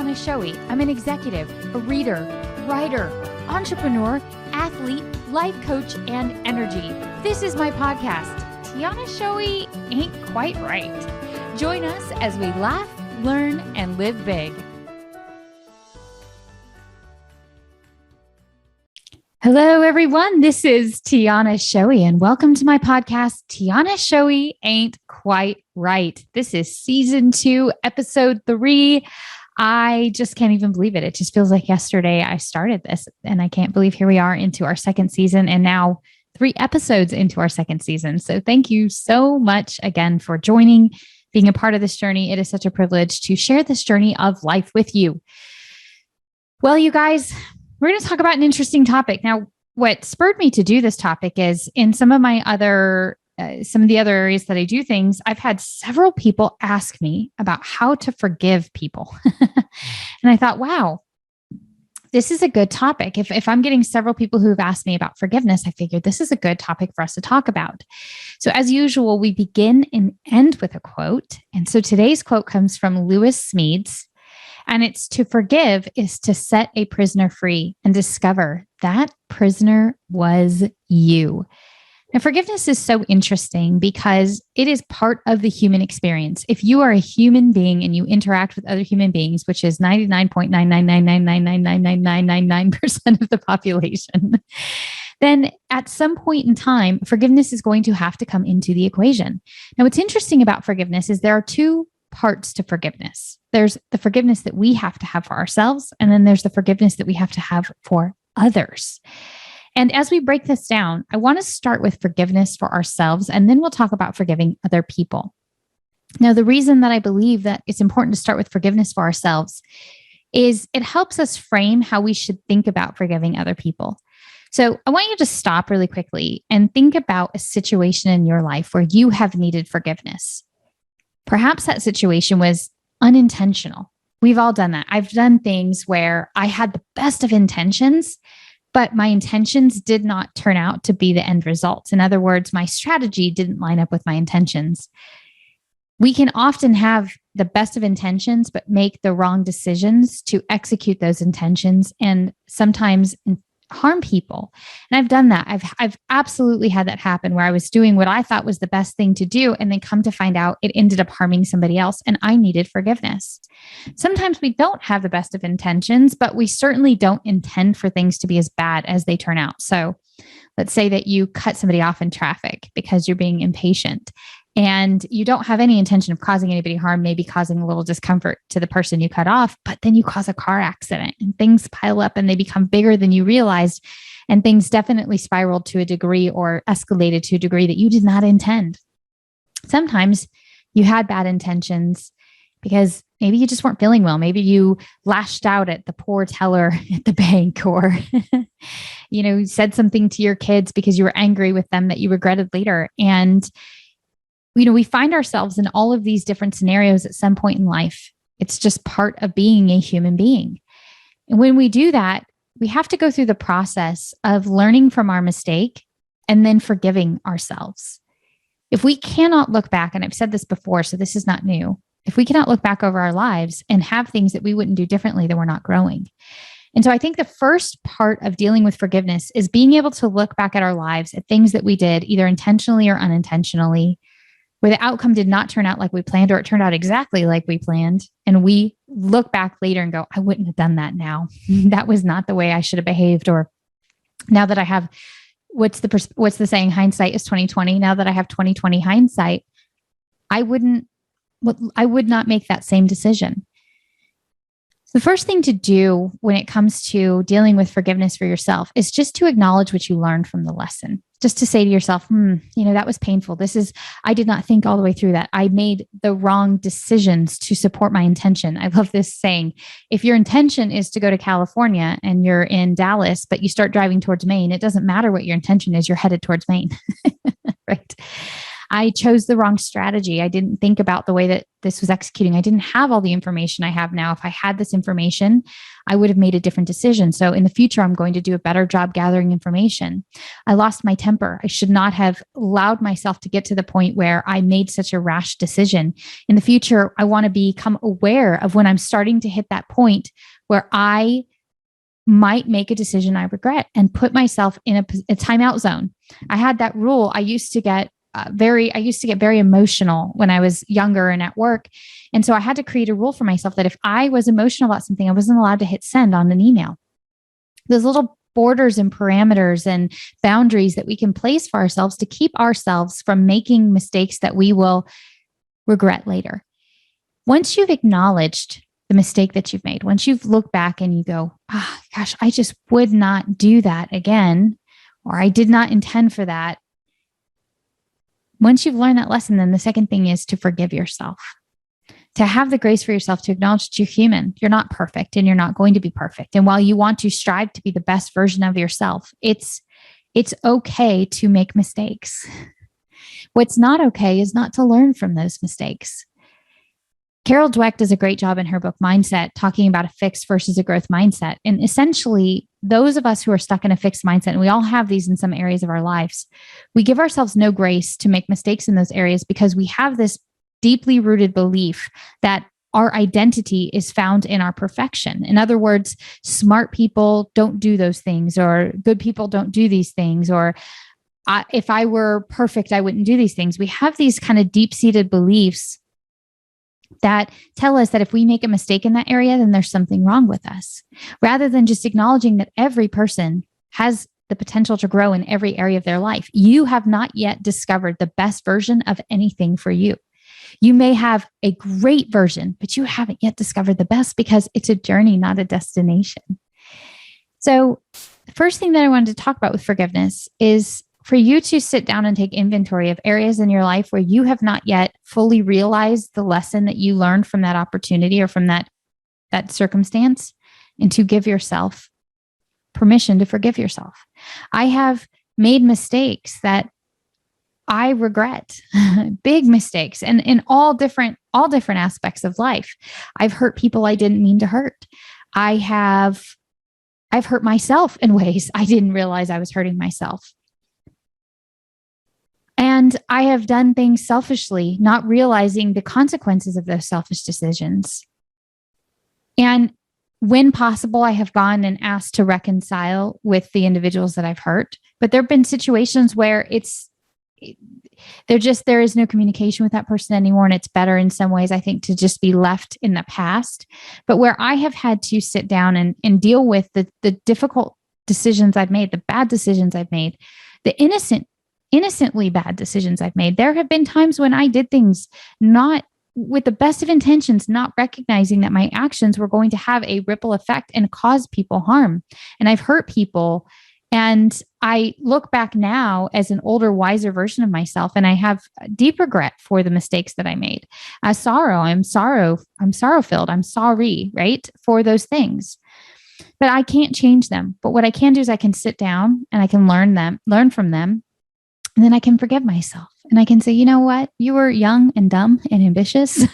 Tiana Shoei. I'm an executive, a reader, writer, entrepreneur, athlete, life coach, and energy. This is my podcast, Tiana Shoei Ain't Quite Right. Join us as we laugh, learn, and live big. Hello, everyone. This is Tiana Shoei, and welcome to my podcast, Tiana Shoei Ain't Quite Right. This is season 2, episode 3. I just can't even believe it. It just feels like yesterday I started this, and I can't believe here we are into our second season and now 3 episodes into our second season. So thank you so much again for joining, being a part of this journey. It is such a privilege to share this journey of life with you. Well, you guys, we're going to talk about an interesting topic. Now, what spurred me to do this topic is in some of the other areas that I do things, I've had several people ask me about how to forgive people. And I thought, wow, this is a good topic. If I'm getting several people who have asked me about forgiveness, I figured this is a good topic for us to talk about. So as usual, we begin and end with a quote. And so today's quote comes from Lewis Smedes. And it's, to forgive is to set a prisoner free and discover that prisoner was you. Now, forgiveness is so interesting because it is part of the human experience. If you are a human being and you interact with other human beings, which is 99.999999999% of the population, then at some point in time, forgiveness is going to have to come into the equation. Now, what's interesting about forgiveness is there are 2 parts to forgiveness. There's the forgiveness that we have to have for ourselves, and then there's the forgiveness that we have to have for others. And as we break this down, I want to start with forgiveness for ourselves, and then we'll talk about forgiving other people. Now, the reason that I believe that it's important to start with forgiveness for ourselves is it helps us frame how we should think about forgiving other people. So I want you to stop really quickly and think about a situation in your life where you have needed forgiveness. Perhaps that situation was unintentional. We've all done that. I've done things where I had the best of intentions, but my intentions did not turn out to be the end result. In other words, my strategy didn't line up with my intentions. We can often have the best of intentions, but make the wrong decisions to execute those intentions and sometimes harm people. And I've done that. I've absolutely had that happen where I was doing what I thought was the best thing to do, and then come to find out it ended up harming somebody else, and I needed forgiveness. Sometimes we don't have the best of intentions, but we certainly don't intend for things to be as bad as they turn out. So let's say that you cut somebody off in traffic because you're being impatient, and you don't have any intention of causing anybody harm, maybe causing a little discomfort to the person you cut off, but then you cause a car accident and things pile up and they become bigger than you realized. And things definitely spiraled to a degree or escalated to a degree that you did not intend. Sometimes you had bad intentions because maybe you just weren't feeling well. Maybe you lashed out at the poor teller at the bank, or, said something to your kids because you were angry with them that you regretted later. And we find ourselves in all of these different scenarios at some point in life. It's just part of being a human being. And when we do that, we have to go through the process of learning from our mistake and then forgiving ourselves. If we cannot look back, and I've said this before, so this is not new. If we cannot look back over our lives and have things that we wouldn't do differently, then we're not growing. And so I think the first part of dealing with forgiveness is being able to look back at our lives at things that we did either intentionally or unintentionally, where the outcome did not turn out like we planned, or it turned out exactly like we planned. And we look back later and go, I wouldn't have done that now. That was not the way I should have behaved. Or now that I have, what's the saying? Hindsight is 20/20. Now that I have 20/20 hindsight, I would not make that same decision. The first thing to do when it comes to dealing with forgiveness for yourself is just to acknowledge what you learned from the lesson. Just to say to yourself, that was painful. I did not think all the way through that. I made the wrong decisions to support my intention. I love this saying. If your intention is to go to California and you're in Dallas, but you start driving towards Maine, it doesn't matter what your intention is. You're headed towards Maine, right? I chose the wrong strategy. I didn't think about the way that this was executing. I didn't have all the information I have now. If I had this information, I would have made a different decision. So in the future, I'm going to do a better job gathering information. I lost my temper. I should not have allowed myself to get to the point where I made such a rash decision. In the future, I want to become aware of when I'm starting to hit that point where I might make a decision I regret and put myself in a timeout zone. I had that rule. I used to get very emotional when I was younger and at work. And so I had to create a rule for myself that if I was emotional about something, I wasn't allowed to hit send on an email. Those little borders and parameters and boundaries that we can place for ourselves to keep ourselves from making mistakes that we will regret later. Once you've acknowledged the mistake that you've made, once you've looked back and you go, gosh, I just would not do that again, or I did not intend for that. Once you've learned that lesson, then the second thing is to forgive yourself, to have the grace for yourself, to acknowledge that you're human. You're not perfect and you're not going to be perfect. And while you want to strive to be the best version of yourself, it's okay to make mistakes. What's not okay is not to learn from those mistakes. Carol Dweck does a great job in her book, Mindset, talking about a fixed versus a growth mindset. And essentially, those of us who are stuck in a fixed mindset, and we all have these in some areas of our lives, we give ourselves no grace to make mistakes in those areas because we have this deeply rooted belief that our identity is found in our perfection. In other words, smart people don't do those things, or good people don't do these things, or if I were perfect, I wouldn't do these things. We have these kind of deep-seated beliefs that tell us that if we make a mistake in that area, then there's something wrong with us, rather than just acknowledging that every person has the potential to grow in every area of their life. You have not yet discovered the best version of anything for you. You may have a great version, but you haven't yet discovered the best because it's a journey, not a destination. So the first thing that I wanted to talk about with forgiveness is for you to sit down and take inventory of areas in your life where you have not yet fully realized the lesson that you learned from that opportunity or from that circumstance, and to give yourself permission to forgive yourself. I have made mistakes that I regret, big mistakes, and in all different aspects of life. I've hurt people I didn't mean to hurt. I've hurt myself in ways I didn't realize I was hurting myself. And I have done things selfishly, not realizing the consequences of those selfish decisions. And when possible, I have gone and asked to reconcile with the individuals that I've hurt. But there have been situations where there is no communication with that person anymore. And it's better in some ways, I think, to just be left in the past. But where I have had to sit down and deal with the difficult decisions I've made, the bad decisions I've made, the innocently bad decisions I've made. There have been times when I did things not with the best of intentions, not recognizing that my actions were going to have a ripple effect and cause people harm. And I've hurt people. And I look back now as an older, wiser version of myself, and I have deep regret for the mistakes that I made. I'm sorrow-filled. I'm sorry, right, for those things. But I can't change them. But what I can do is I can sit down and I can learn from them. And then I can forgive myself and I can say, you know what? You were young and dumb and ambitious.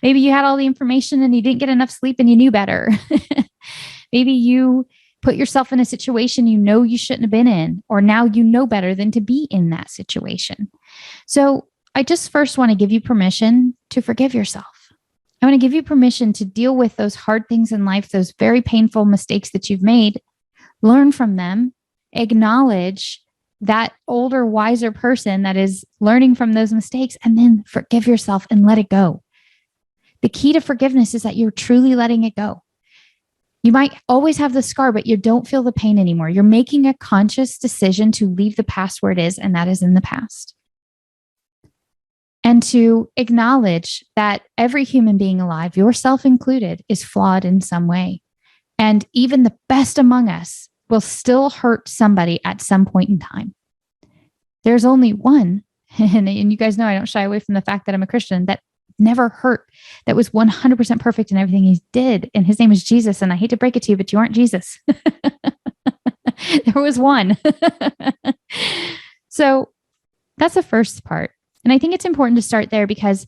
Maybe you had all the information and you didn't get enough sleep and you knew better. Maybe you put yourself in a situation you know you shouldn't have been in, or now you know better than to be in that situation. So I just first want to give you permission to forgive yourself. I want to give you permission to deal with those hard things in life, those very painful mistakes that you've made, learn from them, acknowledge that older, wiser person that is learning from those mistakes, and then forgive yourself and let it go. The key to forgiveness is that you're truly letting it go. You might always have the scar, but you don't feel the pain anymore. You're making a conscious decision to leave the past where it is, and that is in the past. And to acknowledge that every human being alive, yourself included, is flawed in some way. And even the best among us will still hurt somebody at some point in time. There's only one, and you guys know I don't shy away from the fact that I'm a Christian, that never hurt, that was 100% perfect in everything he did, and his name is Jesus. And I hate to break it to you, but you aren't Jesus. There was one. So That's the first part. And I think it's important to start there because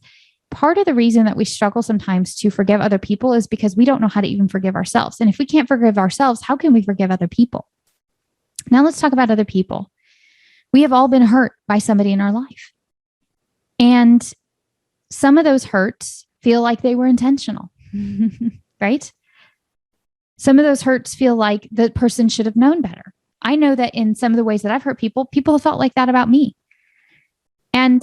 part of the reason that we struggle sometimes to forgive other people is because we don't know how to even forgive ourselves. And if we can't forgive ourselves, how can we forgive other people? Now let's talk about other people. We have all been hurt by somebody in our life. And some of those hurts feel like they were intentional, right? Some of those hurts feel like the person should have known better. I know that in some of the ways that I've hurt people, people have felt like that about me. And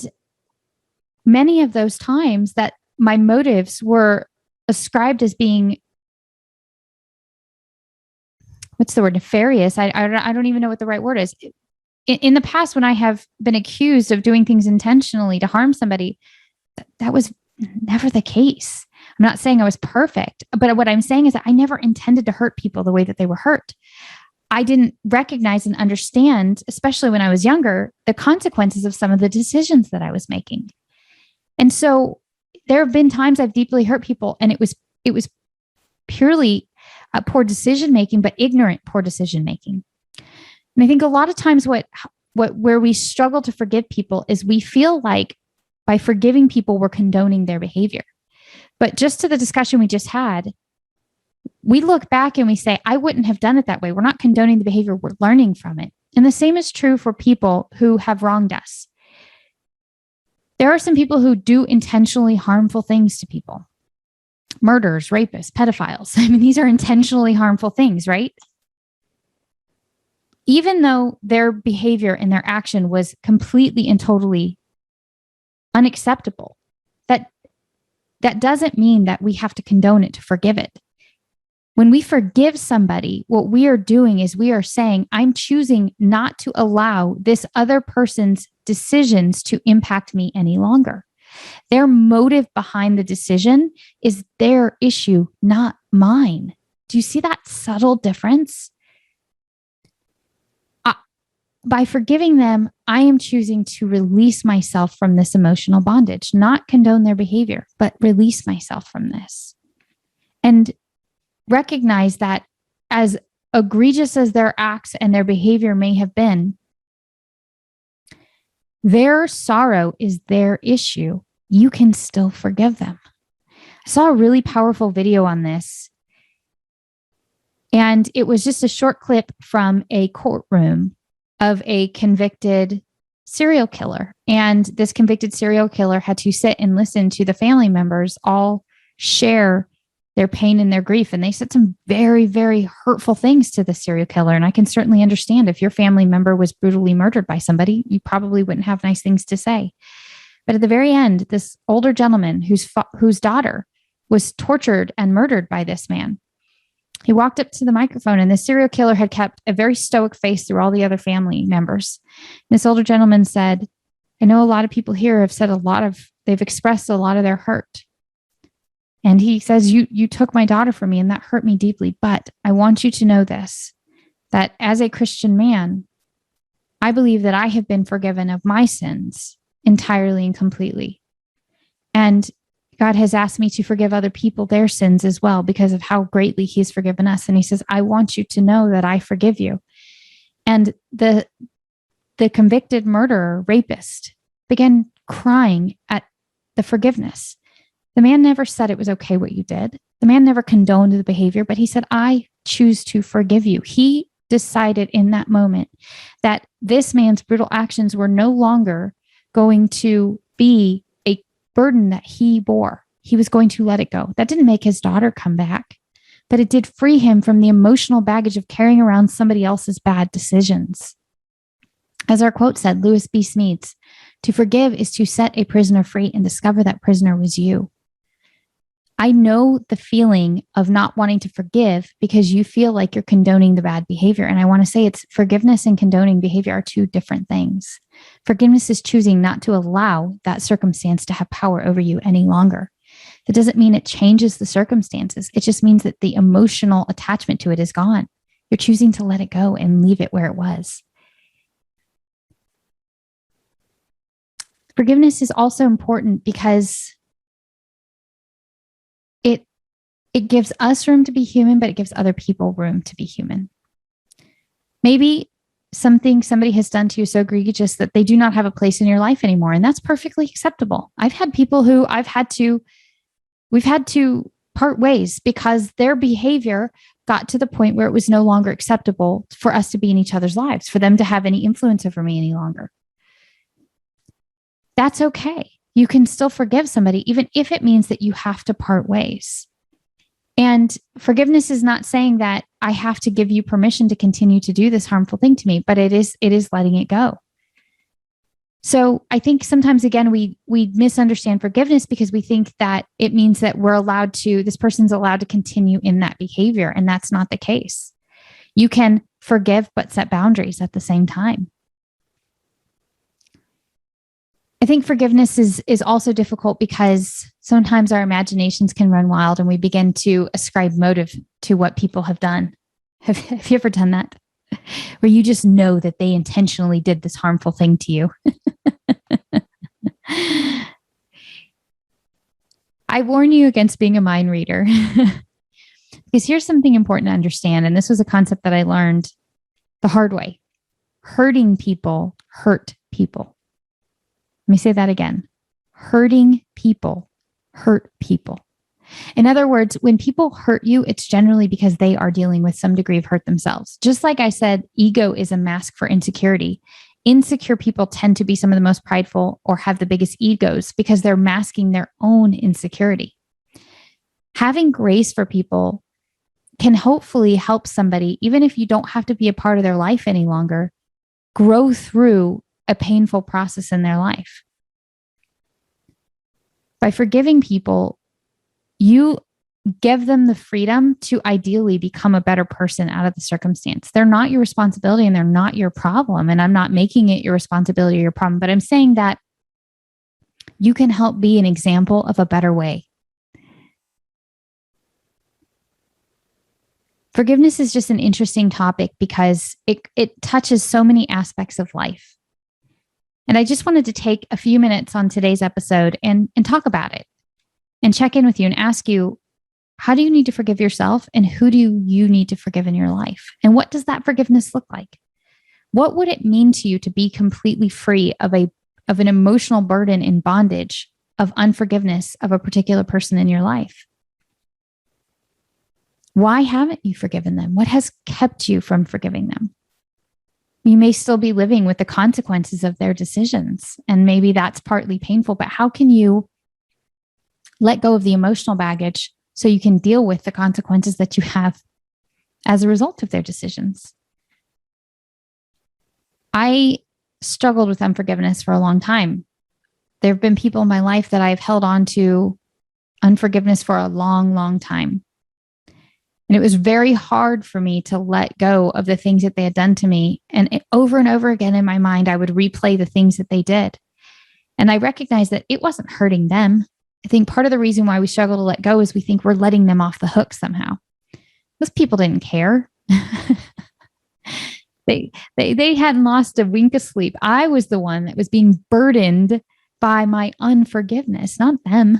many of those times that my motives were ascribed as being, what's the word, nefarious? I don't even know what the right word is. In the past, when I have been accused of doing things intentionally to harm somebody, that was never the case. I'm not saying I was perfect, but what I'm saying is that I never intended to hurt people the way that they were hurt. I didn't recognize and understand, especially when I was younger, the consequences of some of the decisions that I was making. And so there have been times I've deeply hurt people, and it was purely poor decision making, but ignorant poor decision making. And I think a lot of times where we struggle to forgive people is we feel like by forgiving people, we're condoning their behavior. But just to the discussion we just had, we look back and we say, I wouldn't have done it that way. We're not condoning the behavior, we're learning from it. And the same is true for people who have wronged us. There are some people who do intentionally harmful things to people. Murderers, rapists, pedophiles. I mean, these are intentionally harmful things, right? Even though their behavior and their action was completely and totally unacceptable, that doesn't mean that we have to condone it to forgive it. When we forgive somebody, what we are doing is we are saying, I'm choosing not to allow this other person's decisions to impact me any longer. Their motive behind the decision is their issue, not mine. Do you see that subtle difference? By forgiving them, I am choosing to release myself from this emotional bondage, not condone their behavior, but release myself from this. And recognize that as egregious as their acts and their behavior may have been, their sorrow is their issue. You can still forgive them. I saw a really powerful video on this, and it was just a short clip from a courtroom of a convicted serial killer. And this convicted serial killer had to sit and listen to the family members all share their pain and their grief. And they said some very, very hurtful things to the serial killer. And I can certainly understand if your family member was brutally murdered by somebody, you probably wouldn't have nice things to say. But at the very end, this older gentleman whose daughter was tortured and murdered by this man, he walked up to the microphone, and the serial killer had kept a very stoic face through all the other family members. And this older gentleman said, I know a lot of people here have said they've expressed a lot of their hurt. And he says, you took my daughter from me, and that hurt me deeply. But I want you to know this, that as a Christian man, I believe that I have been forgiven of my sins entirely and completely. And God has asked me to forgive other people their sins as well because of how greatly he's forgiven us. And he says, I want you to know that I forgive you. And the convicted murderer, rapist, began crying at the forgiveness. The man never said it was okay what you did. The man never condoned the behavior, but he said, I choose to forgive you. He decided in that moment that this man's brutal actions were no longer going to be a burden that he bore. He was going to let it go. That didn't make his daughter come back, but it did free him from the emotional baggage of carrying around somebody else's bad decisions. As our quote said, Lewis B. Smedes, to forgive is to set a prisoner free and discover that prisoner was you. I know the feeling of not wanting to forgive because you feel like you're condoning the bad behavior. And I want to say it's forgiveness and condoning behavior are two different things. Forgiveness is choosing not to allow that circumstance to have power over you any longer. That doesn't mean it changes the circumstances. It just means that the emotional attachment to it is gone. You're choosing to let it go and leave it where it was. Forgiveness is also important because it gives us room to be human, but it gives other people room to be human. Maybe something somebody has done to you so egregious that they do not have a place in your life anymore. And that's perfectly acceptable. I've had people who we've had to part ways because their behavior got to the point where it was no longer acceptable for us to be in each other's lives, for them to have any influence over me any longer. That's okay. You can still forgive somebody, even if it means that you have to part ways. And forgiveness is not saying that I have to give you permission to continue to do this harmful thing to me, but it is letting it go. So I think sometimes, again, we misunderstand forgiveness because we think that it means that this person's allowed to continue in that behavior. And that's not the case. You can forgive, but set boundaries at the same time. I think forgiveness is also difficult because sometimes our imaginations can run wild and we begin to ascribe motive to what people have done. Have you ever done that? Where you just know that they intentionally did this harmful thing to you. I warn you against being a mind reader. Because here's something important to understand. And this was a concept that I learned the hard way. Hurting people hurt people. Let me say that again. Hurting people hurt people. In other words, when people hurt you, it's generally because they are dealing with some degree of hurt themselves. Just like I said, ego is a mask for insecurity. Insecure people tend to be some of the most prideful or have the biggest egos because they're masking their own insecurity. Having grace for people can hopefully help somebody, even if you don't have to be a part of their life any longer, grow through a painful process in their life. By forgiving people, you give them the freedom to ideally become a better person out of the circumstance. They're not your responsibility and they're not your problem. And I'm not making it your responsibility or your problem, but I'm saying that you can help be an example of a better way. Forgiveness is just an interesting topic because it touches so many aspects of life. And I just wanted to take a few minutes on today's episode and talk about it and check in with you and ask you, how do you need to forgive yourself and who do you need to forgive in your life? And what does that forgiveness look like? What would it mean to you to be completely free of an emotional burden and bondage of unforgiveness of a particular person in your life? Why haven't you forgiven them? What has kept you from forgiving them? You may still be living with the consequences of their decisions, and maybe that's partly painful, but how can you let go of the emotional baggage so you can deal with the consequences that you have as a result of their decisions? I struggled with unforgiveness for a long time. There have been people in my life that I've held on to unforgiveness for a long, long time. And it was very hard for me to let go of the things that they had done to me. And over and over again in my mind, I would replay the things that they did. And I recognized that it wasn't hurting them. I think part of the reason why we struggle to let go is we think we're letting them off the hook somehow. Those people didn't care. They hadn't lost a wink of sleep. I was the one that was being burdened by my unforgiveness, not them.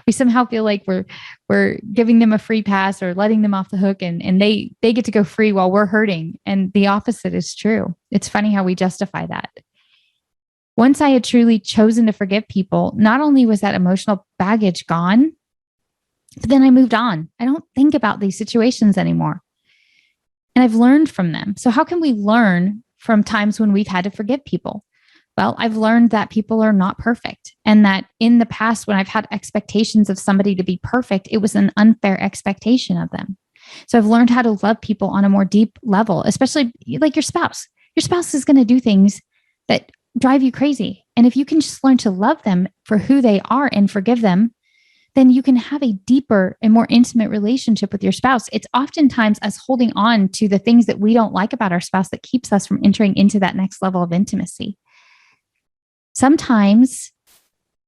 We somehow feel like we're giving them a free pass or letting them off the hook and they get to go free while we're hurting. And the opposite is true. It's funny how we justify that. Once I had truly chosen to forgive people, not only was that emotional baggage gone, but then I moved on. I don't think about these situations anymore. And I've learned from them. So how can we learn from times when we've had to forgive people? Well, I've learned that people are not perfect, and that in the past, when I've had expectations of somebody to be perfect, it was an unfair expectation of them. So I've learned how to love people on a more deep level, especially like your spouse. Your spouse is going to do things that drive you crazy. And if you can just learn to love them for who they are and forgive them, then you can have a deeper and more intimate relationship with your spouse. It's oftentimes us holding on to the things that we don't like about our spouse that keeps us from entering into that next level of intimacy. Sometimes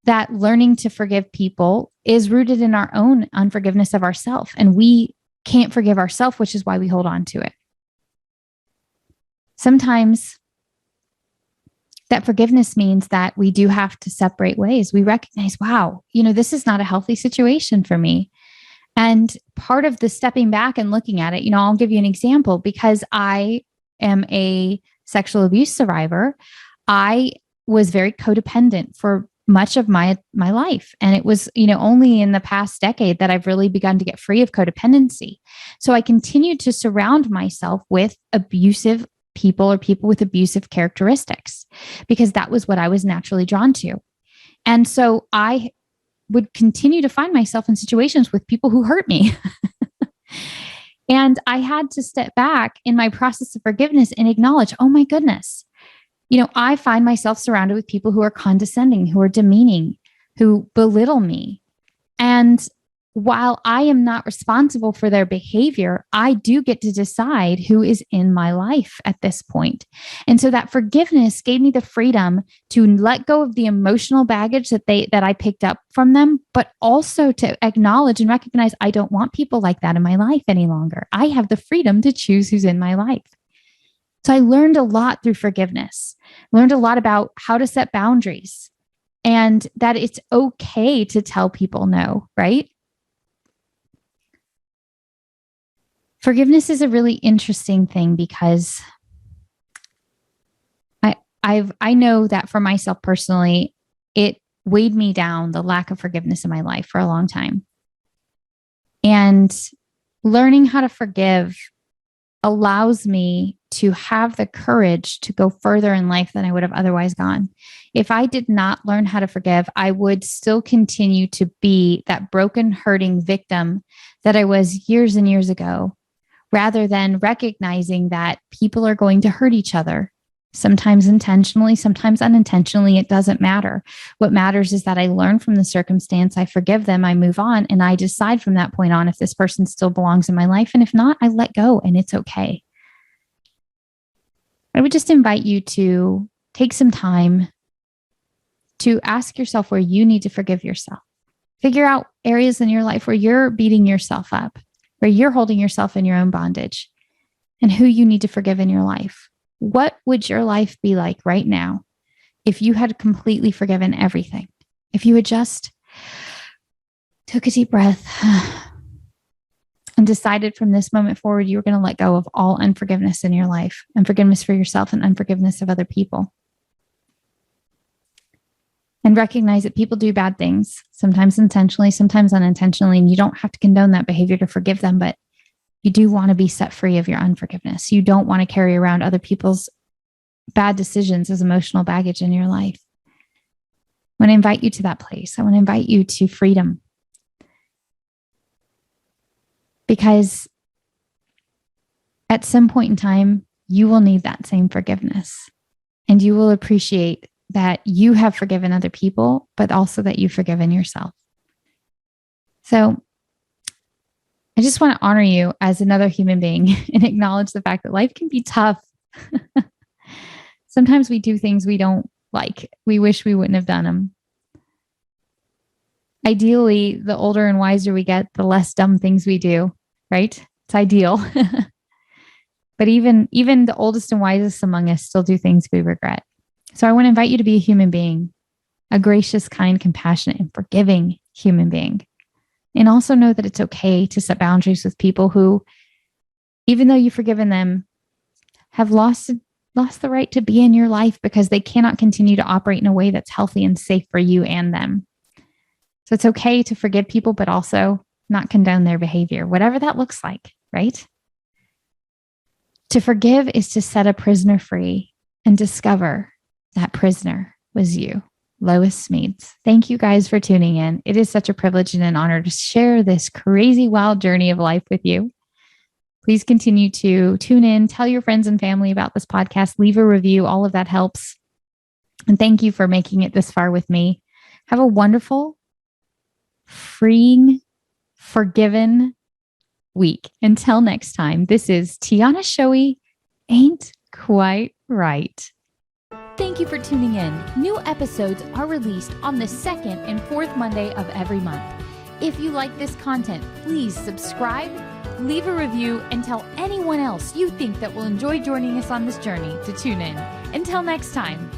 that learning to forgive people is rooted in our own unforgiveness of ourselves, and we can't forgive ourselves, which is why we hold on to it. Sometimes that forgiveness means that we do have to separate ways. We recognize, wow, this is not a healthy situation for me. And part of the stepping back and looking at it, I'll give you an example because I am a sexual abuse survivor, I was very codependent for much of my life. And it was, only in the past decade that I've really begun to get free of codependency. So I continued to surround myself with abusive people or people with abusive characteristics because that was what I was naturally drawn to. And so I would continue to find myself in situations with people who hurt me. And I had to step back in my process of forgiveness and acknowledge, oh my goodness, I find myself surrounded with people who are condescending, who are demeaning, who belittle me. And while I am not responsible for their behavior, I do get to decide who is in my life at this point. And so that forgiveness gave me the freedom to let go of the emotional baggage that I picked up from them, but also to acknowledge and recognize I don't want people like that in my life any longer. I have the freedom to choose who's in my life. So I learned a lot through forgiveness, learned a lot about how to set boundaries and that it's okay to tell people no, right? Forgiveness is a really interesting thing because I know that for myself personally, it weighed me down, the lack of forgiveness in my life for a long time. And learning how to forgive allows me to have the courage to go further in life than I would have otherwise gone. If I did not learn how to forgive, I would still continue to be that broken, hurting victim that I was years and years ago, rather than recognizing that people are going to hurt each other, sometimes intentionally, sometimes unintentionally. It doesn't matter. What matters is that I learn from the circumstance, I forgive them, I move on, and I decide from that point on if this person still belongs in my life. And if not, I let go and it's okay. I would just invite you to take some time to ask yourself where you need to forgive yourself. Figure out areas in your life where you're beating yourself up, where you're holding yourself in your own bondage, and who you need to forgive in your life. What would your life be like right now if you had completely forgiven everything? If you had just took a deep breath and decided from this moment forward, you were going to let go of all unforgiveness in your life, unforgiveness for yourself and unforgiveness of other people. And recognize that people do bad things, sometimes intentionally, sometimes unintentionally, and you don't have to condone that behavior to forgive them, but you do want to be set free of your unforgiveness. You don't want to carry around other people's bad decisions as emotional baggage in your life. I want to invite you to that place. I want to invite you to freedom. Because at some point in time, you will need that same forgiveness. And you will appreciate that you have forgiven other people, but also that you've forgiven yourself. So I just want to honor you as another human being and acknowledge the fact that life can be tough. Sometimes we do things we don't like. We wish we wouldn't have done them. Ideally, the older and wiser we get, the less dumb things we do, right? It's ideal. But even the oldest and wisest among us still do things we regret. So I want to invite you to be a human being, a gracious, kind, compassionate, and forgiving human being. And also know that it's okay to set boundaries with people who, even though you've forgiven them, have lost the right to be in your life because they cannot continue to operate in a way that's healthy and safe for you and them. So it's okay to forgive people, but also not condone their behavior, whatever that looks like, right? To forgive is to set a prisoner free and discover that prisoner was you. Lois Smeads. Thank you guys for tuning in. It is such a privilege and an honor to share this crazy, wild journey of life with you. Please continue to tune in, tell your friends and family about this podcast, leave a review. All of that helps. And thank you for making it this far with me. Have a wonderful, freeing, forgiven week. Until next time, this is Tiana Shoei, Ain't Quite Right. Thank you for tuning in. New episodes are released on the second and fourth Monday of every month. If you like this content, please subscribe, leave a review, and tell anyone else you think that will enjoy joining us on this journey to tune in. Until next time.